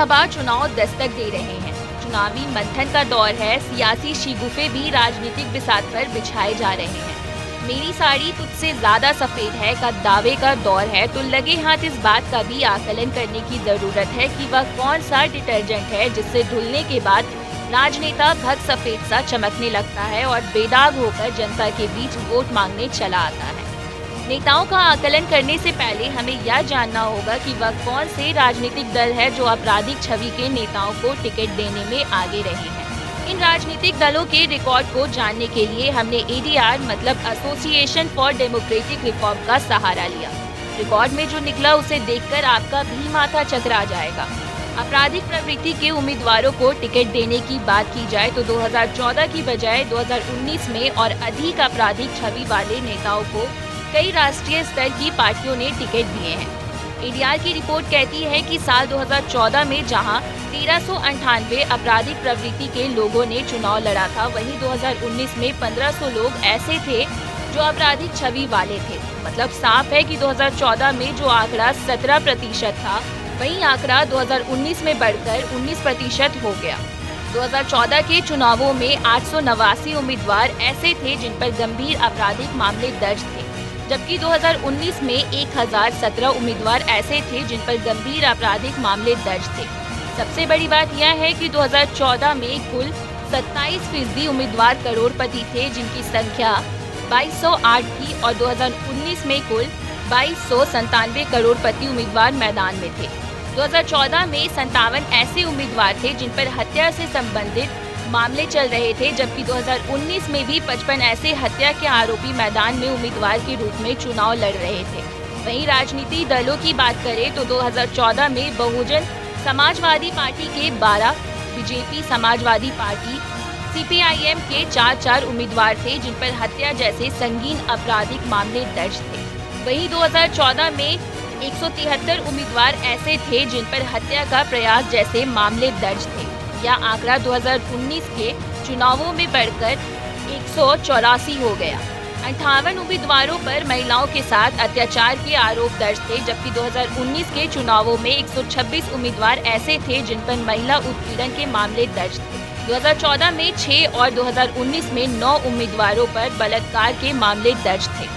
लोकसभा चुनाव दस्तक दे रहे हैं। चुनावी मंथन का दौर है। सियासी शिगुफे भी राजनीतिक बिसात पर बिछाए जा रहे हैं। मेरी साड़ी तुझसे ज्यादा सफेद है का दावे का दौर है, तो लगे हाथ इस बात का भी आकलन करने की जरूरत है कि वह कौन सा डिटर्जेंट है जिससे धुलने के बाद राजनेता भग सफेद सा चमकने लगता है और बेदाग होकर जनता के बीच वोट मांगने चला आता है। नेताओं का आकलन करने से पहले हमें यह जानना होगा कि वह कौन से राजनीतिक दल है जो आपराधिक छवि के नेताओं को टिकट देने में आगे रहे हैं। इन राजनीतिक दलों के रिकॉर्ड को जानने के लिए हमने एडीआर मतलब एसोसिएशन फॉर डेमोक्रेटिक रिफॉर्म का सहारा लिया। रिकॉर्ड में जो निकला उसे देखकर आपका भी माथा चकरा जाएगा। आपराधिक प्रवृत्ति के उम्मीदवारों को टिकट देने की बात की जाए तो 2014 की बजाय 2019 में और अधिक आपराधिक छवि वाले नेताओं को कई राष्ट्रीय स्तर की पार्टियों ने टिकट दिए हैं। एडीआर की रिपोर्ट कहती है कि साल 2014 में जहां 1398 आपराधिक प्रवृत्ति के लोगों ने चुनाव लड़ा था, वहीं 2019 में 1500 लोग ऐसे थे जो आपराधिक छवि वाले थे। मतलब साफ है कि 2014 में जो आंकड़ा 17% था, वही आंकड़ा 2019 में बढ़कर 19% हो गया। 2014 के चुनावों में 889 उम्मीदवार ऐसे थे जिन पर गंभीर आपराधिक मामले दर्ज थे, जबकि 2019 में 1017 उम्मीदवार ऐसे थे जिन पर गंभीर आपराधिक मामले दर्ज थे। सबसे बड़ी बात यह है कि 2014 में कुल 27% उम्मीदवार करोड़पति थे, जिनकी संख्या 2208 थी और 2019 में कुल 2297 करोड़पति उम्मीदवार मैदान में थे। 2014 में 57 ऐसे उम्मीदवार थे जिन पर हत्या से संबंधित मामले चल रहे थे, जबकि 2019 में भी 55 ऐसे हत्या के आरोपी मैदान में उम्मीदवार के रूप में चुनाव लड़ रहे थे। वहीं राजनीतिक दलों की बात करें तो 2014 में बहुजन समाजवादी पार्टी के 12, बीजेपी समाजवादी पार्टी, सीपीआईएम के 4 उम्मीदवार थे जिन पर हत्या जैसे संगीन आपराधिक मामले दर्ज थे। वहीं 2014 में 173 उम्मीदवार ऐसे थे जिन पर हत्या का प्रयास जैसे मामले दर्ज थे। यह आंकड़ा 2019 के चुनावों में बढ़कर 184 हो गया। 58 उम्मीदवारों पर महिलाओं के साथ अत्याचार के आरोप दर्ज थे, जबकि 2019 के चुनावों में 126 उम्मीदवार ऐसे थे जिन पर महिला उत्पीड़न के मामले दर्ज थे। 2014 में 6 और 2019 में 9 उम्मीदवारों पर बलात्कार के मामले दर्ज थे।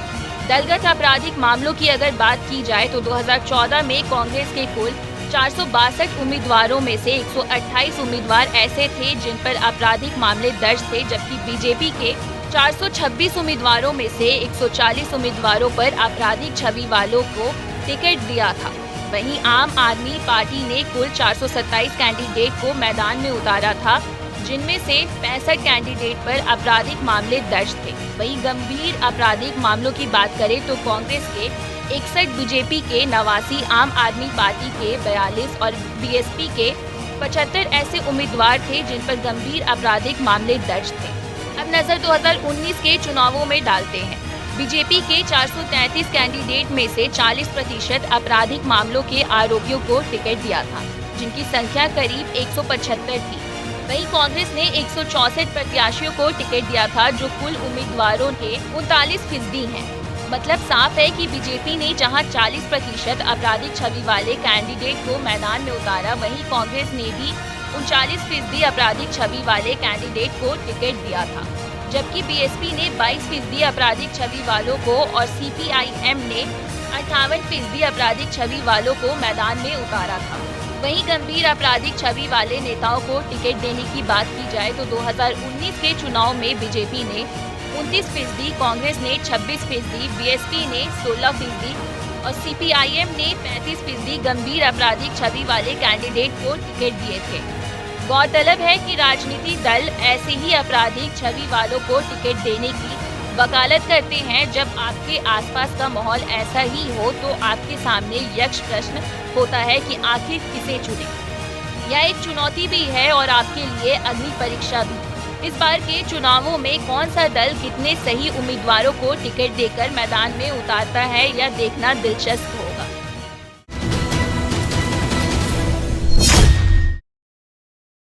दलगत आपराधिक मामलों की अगर बात की जाए तो 2014 में कांग्रेस के कुल 462 उम्मीदवारों में से 128 उम्मीदवार ऐसे थे जिन पर आपराधिक मामले दर्ज थे, जबकि बीजेपी के 426 उम्मीदवारों में से 140 उम्मीदवारों पर आपराधिक छवि वालों को टिकट दिया था। वहीं आम आदमी पार्टी ने कुल 427 कैंडिडेट को मैदान में उतारा था, जिनमें से 65 कैंडिडेट पर आपराधिक मामले दर्ज थे। वहीं गंभीर आपराधिक मामलों की बात करें तो कांग्रेस के 61, बीजेपी के 89, आम आदमी पार्टी के 42 और बीएसपी के 75 ऐसे उम्मीदवार थे जिन पर गंभीर आपराधिक मामले दर्ज थे। अब नजर 2019 के चुनावों में डालते हैं। बीजेपी के 433 कैंडिडेट में से 40% आपराधिक मामलों के आरोपियों को टिकट दिया था, जिनकी संख्या करीब 175 थी। वहीं कांग्रेस ने 164 प्रत्याशियों को टिकट दिया था, जो कुल उम्मीदवारों के 39% हैं। मतलब साफ है कि बीजेपी ने जहां 40% आपराधिक छवि वाले कैंडिडेट को मैदान में उतारा, वहीं कांग्रेस ने भी 39% आपराधिक छवि वाले कैंडिडेट को टिकट दिया था, जबकि बीएसपी ने 22% आपराधिक छवि वालों को और सीपीआईएम ने 58% आपराधिक छवि वालों को मैदान में उतारा था। वहीं गंभीर आपराधिक छवि वाले नेताओं को टिकट देने की बात की जाए तो 2019 के चुनाव में बीजेपी ने 29%, कांग्रेस ने 26%, बीएसपी ने 16% और सीपीआईएम ने 35% गंभीर आपराधिक छवि वाले कैंडिडेट को टिकट दिए थे। गौरतलब है कि राजनीतिक दल ऐसे ही आपराधिक छवि वालों को टिकट देने की वकालत करते हैं। जब आपके आसपास का माहौल ऐसा ही हो तो आपके सामने यक्ष प्रश्न होता है कि आखिर किसे चुने। यह एक चुनौती भी है और आपके लिए अग्नि परीक्षा भी। इस बार के चुनावों में कौन सा दल कितने सही उम्मीदवारों को टिकट देकर मैदान में उतारता है, यह देखना दिलचस्प हो।